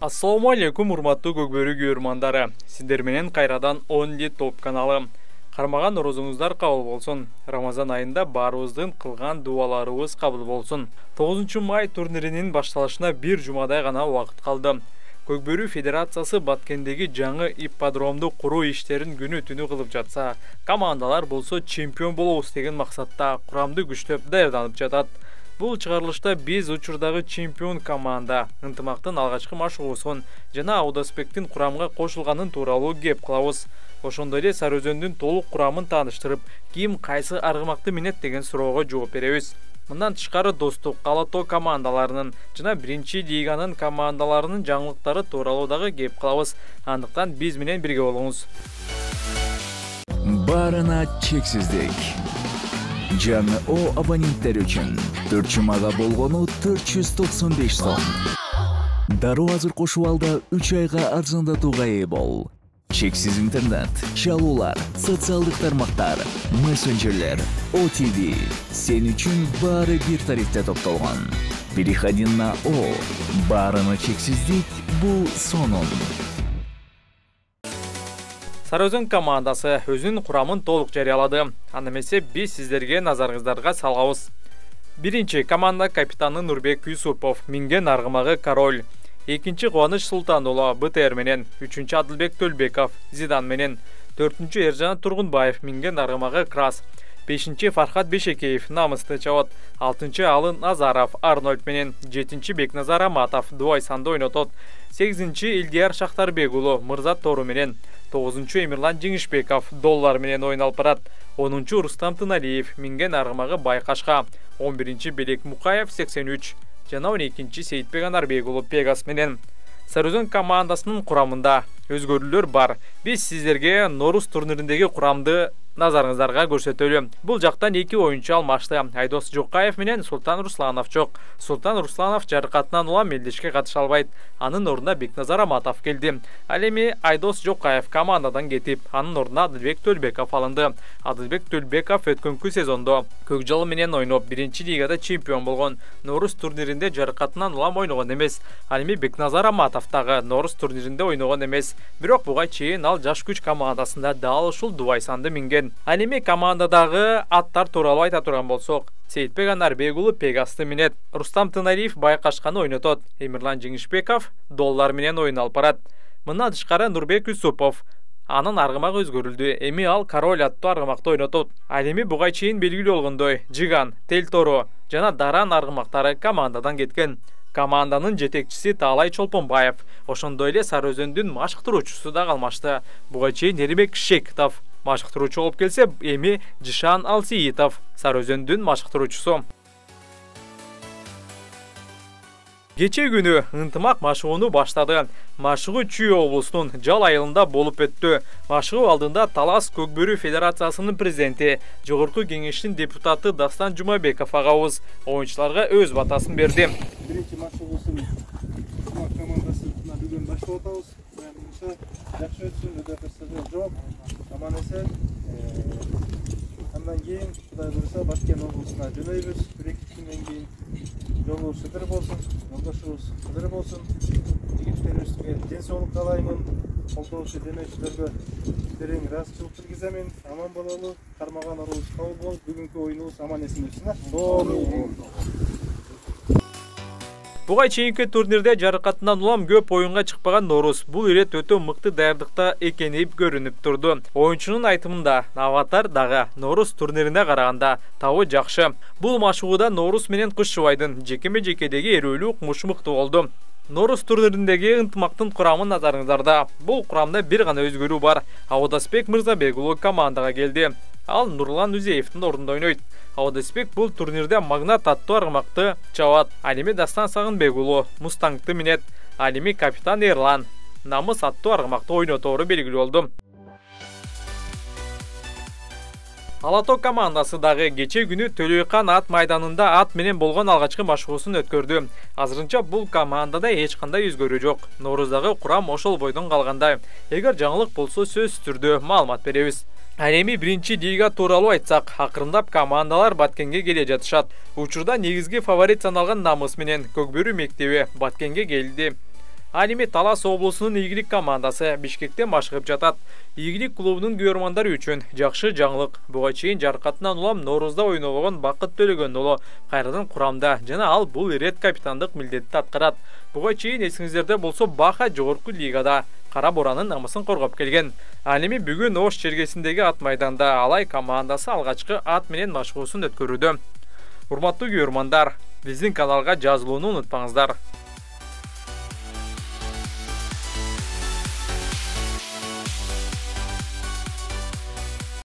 Assalamu alaikum урматтуу көкбөрү көрөрмандары. Сиздер менен кайрадан 10 топ каналы. Кармаган орозуңуздар кабыл болсун. Рамазан айында баарыбыздын кылган дуаларыбыз кабыл болсун. 9 май турниринин башталышына бир жумадай гана убакыт калды. Көкбөрү Федерациясы Баткендеги жаңы ипподромду куруу иштерин күнү түнү кылып жатса, командалар болсо чемпион болобуз деген максатта курамды күчтөп даярданып жатат. Бул чыгарылышта биз учурдагы чемпион команда ынтымактын алгачкы машыгуусун жана Аудоспектин курамга кошулганын тууралуу кеп кылабыз. Ошондой эле Сарыөзөндүн толук курамын тааныштырып, ким кайсы аргымакты минет деген суроого жооп беребиз. Мындан тышкары Достук, Алато командаларынын жана 1-лиганын командаларынын жаңылыктары тууралуу дагы кеп кылабыз. Андыктан биз менен бирге болуңуз. Баарына чексиздик. Жаңы О абоненттер үчүн 4 жумага болгону 495 сом. Дароо азыр кошуп алда 3 айга арзандатууга ээ бол. Чексиз интернет, чалуулар, социалдык тармактар, мессенджерлер, OTV. Сен үчүн баары бир тарифте топтолгон. Переходи на О. Баарына чексиздик бул сонун. Сарыөзөн командасы өзүнүн курамын толук жарыялады. Анда эмесе биз сиздерге назарыңыздарга салабыз. Биринчи команда капитаны Нурбек Юсупов, минген аргымагы Король. Экинчи Кубаныч Султан уулу БТР менен, үчүнчү Адылбек Төлбеков Зидан менен, төртүнчү Эржан Тургунбаев минген аргымагы Крас. Бешинчи Фархат Бешекеев намысты чабат, алтынчы Алын Назаров Арнольд менен, жетинчи Бекназар Аматов Дуай санды ойнотот, сегизинчи Илдияр Шахтарбек уулу Мырзат Тору менен, 9-чу Эмирлан Жеңишбеков доллар менен ойналып барат, 10-чу Рустам Тыналиев минген аргымагы Байкашка, 11-чи Белек Мукаев 83 жана 12-чи Сейитбек Анарбек уулу Пегас менен. Сарыөзөн командасынын курамында өзгөрүүлөр бар. Биз сиздерге Норус турнириндеги курамды назарыңыздарга көрсөтөлү. Бул жактан 2 оюнчу алмашты. Айдос Жокаев менен Султан Русланов жок. Султан Русланов жаракатынан улам мелдешке катыша албайт. Анын ордуна Бекназар Аматов келди. Ал эми Айдос Жокаев командадан кетип, анын ордуна Адылбек Төлбеков алынды. Адылбек Төлбеков өткөнкү сезондо Көкжал менен ойноп, 1-лигада чемпион болгон. Норус турниринде жаракатынан улам ойногон эмес. Ал эми Бекназар Аматов дагы Норус турниринде ойногон эмес. Бирок буга чейин ал жаш күч командасында дал ушул Дубай санды минген. Ал эми командадагы аттар тууралуу айта турган болсок, Сейитбек Анарбек уулу Пегасты минет, Рустам Тыналиев Байкашканы ойнотот, Эмирлан Жеңишбеков доллар менен ойналып барат. Мындан тышкары Нурбек Юсупов анын аргымагы өзгөрүлдү. Эми ал Король аттуу аргымакты ойнотот. Ал эми буга чейин белгилүү болгондой, Жиган, Телторо жана Даран аргымактары командадан кеткен. Команданын жетекчиси Таалай Чолпонбаев, ошондой эле Сарыөзөндүн машыктыруучусу да калмашты. Буга чейин Эрибек Шекитов машыктыруучу болуп келсе, эми Жишан Алсиитов Сарыөзөндүн машыктыруучусу. Кече күнү ынтымак машыгууну баштады. Машыгуу Чүй облусунун Жал айылында болуп өттү. Машыгуу алдында Талас Көкбөрү Федерациясынын президенти, Жогорку кеңештин депутаты Дастан Жумабеков агабыз оюнчуларга өз батасын берди. Биринчи машыгуусун командасы бүгүн баштап атабыз. Менимче жакшы өтсүн, өтө кырсыгы жок. Аман эсен. Андан кийин Кудай буйруса Баткен облусуна жөнөйбүз. 1-2 күндөн кийин жолубуз шыдыр болсун, жолдошубуз шыдыр болсун. Жигиттерибизге ден соолук каалаймын. Колдоочу демечилерге терең ыраазычылык билгиземин. Аман бололу, кармаган орубуз кабыл болуп, бүгүнкү оюнубуз аман эсин өтсүн. Буга чейинки турнирде жаракатынан улам көп оюнга чыкпаган Норус бул ирет өтө мыкты даярдыкта экени көрүнүп турду. Оюнчунун айтымында Аватар дагы Норус турнирине караганда табы жакшы. Бул машыгууда Норус менен Кышыбайдын жекеме-жекедеги эрүүлүк мыкты болду. Норус турнириндеги ынтымактын курамын назарыңыздарда. Бул курамда бир гана өзгөрүү бар. Аудоспек Мырзабек уулу командага келди. Ал Нурлан Үзеевдин ордунда ойнойт. Аудоспек бул турнирде Магнат аттуу аргымакты чабат. Ал эми Дастан Сагынбек уулу Мустангты минет. Ал эми капитан Эрлан Намыс аттуу аргымакты ойнотору белгилүү болду. Алато командасы дагы кече күнү Төлөйкан ат майданында ат менен болгон алгачкы машыгуусун өткөрдү. Азырынча бул командада эч кандай өзгөрүү жок. Норуздагы курам ошол бойдон калгандай. Эгер жаңылык болсо сөзсүз түрдө маалымат беребиз. Ал эми биринчи лига тууралуу айтсак, акырындап командалар Баткенге келе жатышат. Учурда негизги фаворит саналган Намыс менен Көкбөрү мектеби Баткенге келди. Ал эми Талас облусунун Ийгилик командасы Бишкекте машыгып жатат. Ийгилик клубунун көрөрмандары үчүн жакшы жаңылык. Буга чейин жаркатынан улам Ноорузда ойногон Бакыт Төлөгөн уулу кайрадан курамда жана ал бул ирет капитандык милдетти аткарат. Буга чейин эсиңиздерде болсо Баха жогорку лигада Кара Боранын намысын коргоп келген. Ал эми бүгүн Ош чергесиндеги ат майданда Алай командасы алгачкы ат менен машыгуусун өткөрүүдө. Урматтуу көрөрмандар, биздин каналга жазылууну унутпаңыздар.